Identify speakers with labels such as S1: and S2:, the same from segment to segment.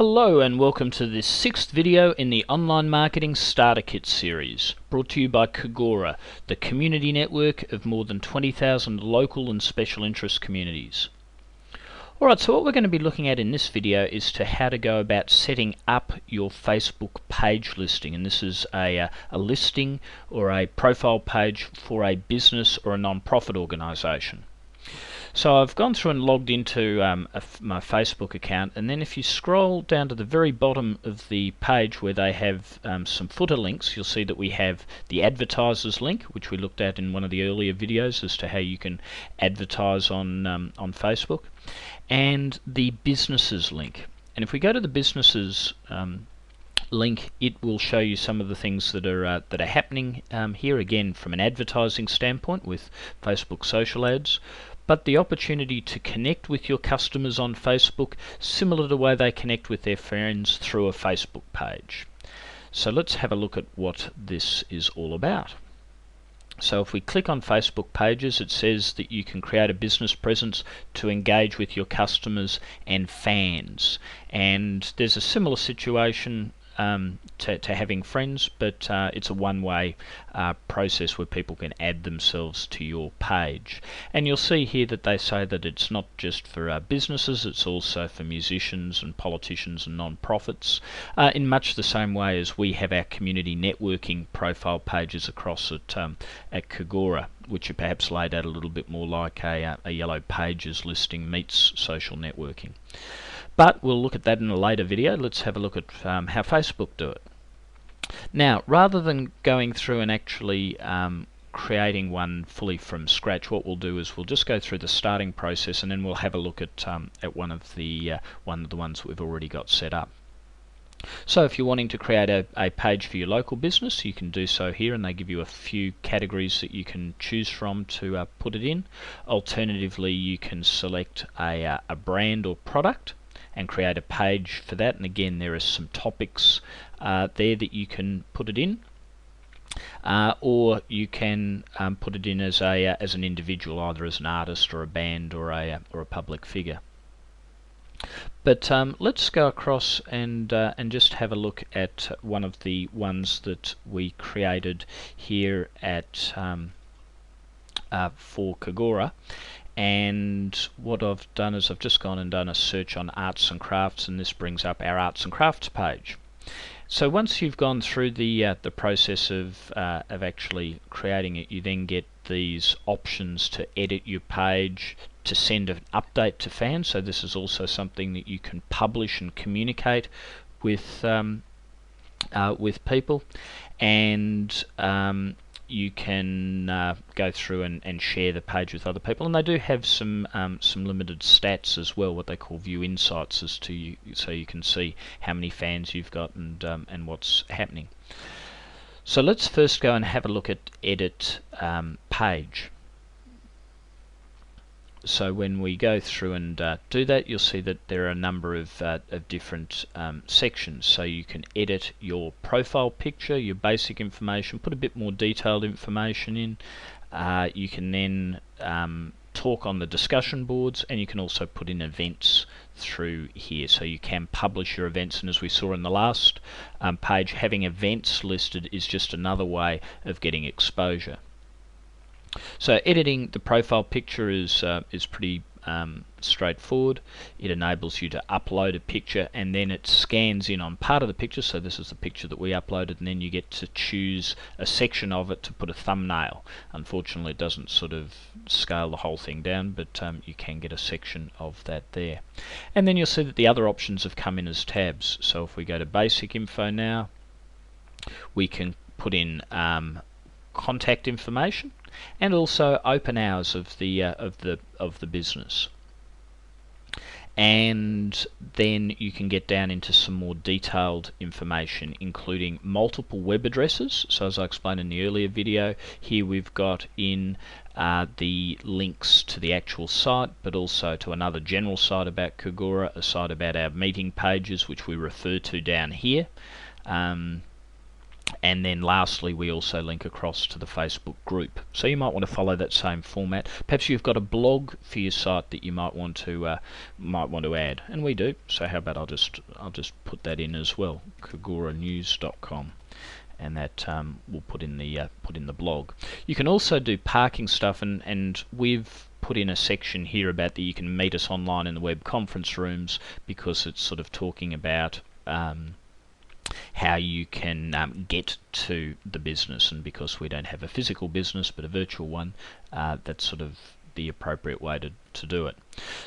S1: Hello and welcome to this sixth video in the Online Marketing Starter Kit series, brought to you by Kagora, the community network of more than 20,000 local and special interest communities. Alright, so what we're going to be looking at in this video is to how to go about setting up your Facebook page listing, and this is a listing or a profile page for a business or a non-profit organisation. So I've gone through and logged into my Facebook account, and then if you scroll down to the very bottom of the page where they have some footer links, you'll see that we have the advertisers link, which we looked at in one of the earlier videos as to how you can advertise on Facebook, and the businesses link. And if we go to the businesses link, it will show you some of the things that are happening here, again from an advertising standpoint with Facebook social ads, but the opportunity to connect with your customers on Facebook similar to the way they connect with their friends through a Facebook page. So let's have a look at what this is all about. So if we click on Facebook pages, it says that you can create a business presence to engage with your customers and fans, and there's a similar situation to having friends, but it's a one-way process where people can add themselves to your page. And you'll see here that they say that it's not just for businesses, it's also for musicians and politicians and non-profits, in much the same way as we have our community networking profile pages across at Kagora, which are perhaps laid out a little bit more like a Yellow Pages listing meets social networking. But we'll look at that in a later video. Let's have a look at how Facebook do it. Now, rather than going through and actually creating one fully from scratch, what we'll do is we'll just go through the starting process, and then we'll have a look at one of the ones that we've already got set up. So if you're wanting to create a page for your local business, you can do so here, and they give you a few categories that you can choose from to put it in. Alternatively, you can select a brand or product and create a page for that, and again there are some topics there that you can put it in, or you can put it in as an individual, either as an artist or a band or a public figure. But let's go across and just have a look at one of the ones that we created here at for Kagora. And what I've done is I've just gone and done a search on arts and crafts, and this brings up our arts and crafts page. So once you've gone through the process of actually creating it, you then get these options to edit your page, to send an update to fans. So this is also something that you can publish and communicate with people, and you can go through and share the page with other people, and they do have some limited stats as well, what they call view insights, as to you, so you can see how many fans you've got and what's happening. So let's first go and have a look at edit page. So when we go through and do that, you'll see that there are a number of different sections. So you can edit your profile picture, your basic information, put a bit more detailed information in. You can then talk on the discussion boards, and you can also put in events through here. So you can publish your events, and as we saw in the last page, having events listed is just another way of getting exposure. So editing the profile picture is pretty straightforward. It enables you to upload a picture, and then it scans in on part of the picture. So this is the picture that we uploaded, and then you get to choose a section of it to put a thumbnail. Unfortunately, it doesn't sort of scale the whole thing down, but you can get a section of that there. And then you'll see that the other options have come in as tabs. So if we go to basic info now, we can put in contact information, and also open hours of the business. And then you can get down into some more detailed information, including multiple web addresses. So as I explained in the earlier video, here we've got in the links to the actual site, but also to another general site about Kagora, a site about our meeting pages, which we refer to down here. And then lastly, we also link across to the Facebook group. So you might want to follow that same format. Perhaps you've got a blog for your site that you might want to add, and we do. So how about I'll just put that in as well, KagouraNews.com, and that we'll put in the blog. You can also do parking stuff, and we've put in a section here about that you can meet us online in the web conference rooms, because it's sort of talking about how you can get to the business, and because we don't have a physical business but a virtual one, that's sort of the appropriate way to do it.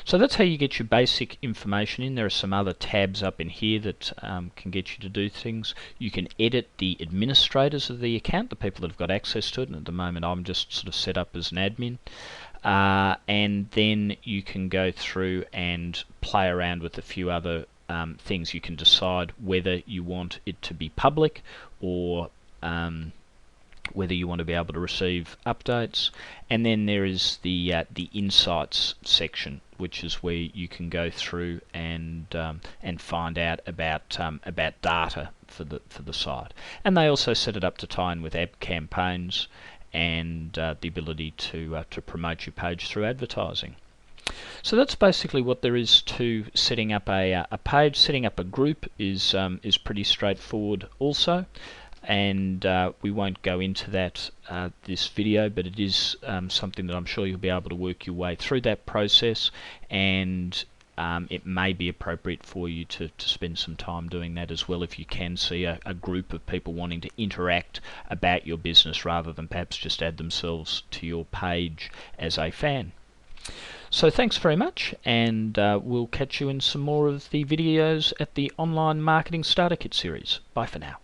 S1: So that's how you get your basic information in. There are some other tabs up in here that can get you to do things. You can edit the administrators of the account, the people that have got access to it, and at the moment I'm just sort of set up as an admin. And then you can go through and play around with a few other things. You can decide whether you want it to be public, or whether you want to be able to receive updates. And then there is the insights section, which is where you can go through and find out about data for the site. And they also set it up to tie in with ad campaigns and the ability to promote your page through advertising. So that's basically what there is to setting up a page. Setting up a group is pretty straightforward also, and we won't go into that this video, but it is something that I'm sure you'll be able to work your way through that process, and it may be appropriate for you to spend some time doing that as well, if you can see a group of people wanting to interact about your business rather than perhaps just add themselves to your page as a fan. So thanks very much, and we'll catch you in some more of the videos at the Online Marketing Starter Kit series. Bye for now.